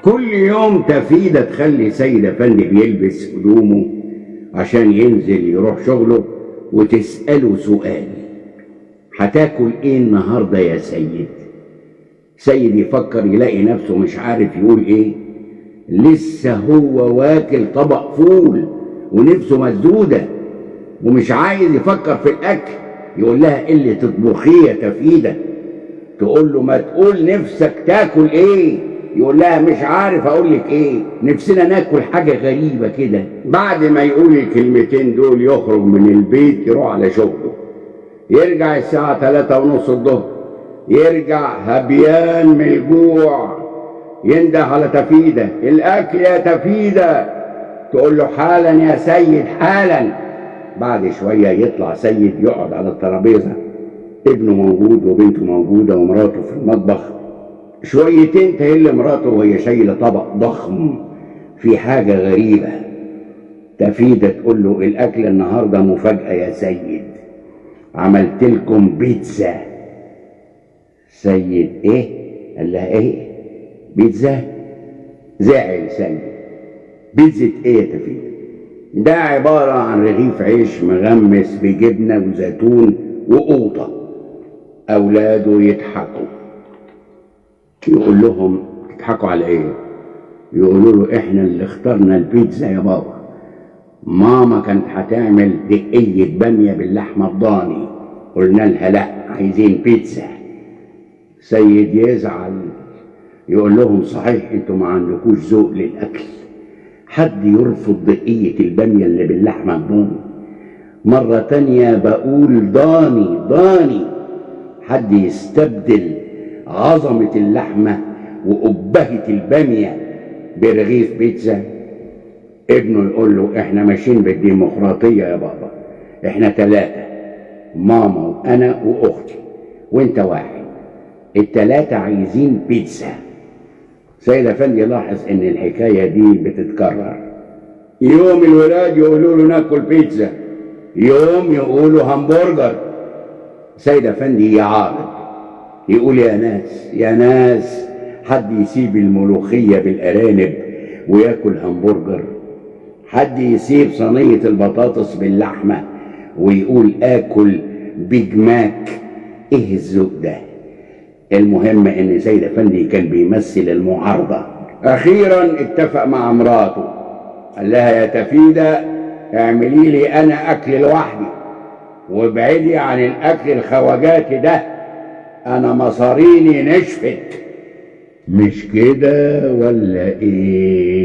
كل يوم تفيدة تخلي سيد افندي بيلبس هدومه عشان ينزل يروح شغله وتسأله سؤال: هتاكل ايه النهارده يا سيد؟ سيد يفكر يلاقي نفسه مش عارف يقول ايه، لسه هو واكل طبق فول ونفسه مسدودة ومش عايز يفكر في الاكل. يقول لها: إيه اللي تطبخيه يا تفيدة؟ تقول له: ما تقول نفسك تاكل ايه؟ يقول لها: مش عارف اقول لك ايه، نفسنا ناكل حاجة غريبة كده. بعد ما يقول الكلمتين دول يخرج من البيت يروح على شغله، يرجع الساعة 3:30 الظهر، يرجع هبيان من الجوع، ينده على تفيدة: الأكل يا تفيدة. تقول له: حالا يا سيد حالا. بعد شوية يطلع سيد يقعد على الترابيزة، ابنه موجود وبنته موجودة ومراته في المطبخ. شويتين تهل مراته وهي شايلة طبق ضخم في حاجة غريبة. تفيدة تقول له: الأكل النهاردة مفاجأة يا سيد، عملت لكم بيتزا. سيد: ايه؟ قال لها: ايه بيتزا؟ زعل سيد: بيتزا ايه يا تفيدة؟ ده عبارة عن رغيف عيش مغمس بجبنة وزيتون وقوطة. أولاده يضحكوا. يقول لهم: تضحكوا على ايه؟ يقولوا له: احنا اللي اخترنا البيتزا يا بابا، ماما كانت هتعمل دقية بامية باللحمة الضاني، قلنا لها لا، عايزين بيتزا. سيد يزعل، يقول لهم: صحيح انتوا ما عندكوش ذوق للاكل، حد يرفض دقية البامية اللي باللحمة الضاني؟ مرة تانية بقول ضاني، حد يستبدل عظمة اللحمة وأبهة البامية برغيف بيتزا؟ ابنه يقول له: احنا ماشيين بالديمقراطية يا بابا، احنا 3، ماما وانا واختي وانت واحد، ال3 عايزين بيتزا. سيد افندي يلاحظ ان الحكاية دي بتتكرر. يوم الولاد يقولوا له ناكل بيتزا، يوم يقولوا همبرجر. سيد افندي يعارض، يقول: يا ناس حد يسيب الملوخية بالارانب وياكل همبرجر؟ حد يسيب صينية البطاطس باللحمة ويقول آكل بيج ماك؟ ايه الذوق ده؟ المهم ان سيد افندي كان بيمثل المعارضة. اخيرا اتفق مع مراته، قال لها: يا تفيدة اعملي لي انا اكل لوحدي وابعدي عن الاكل الخواجاتي ده، انا مصاريني نشفت. مش كده ولا ايه؟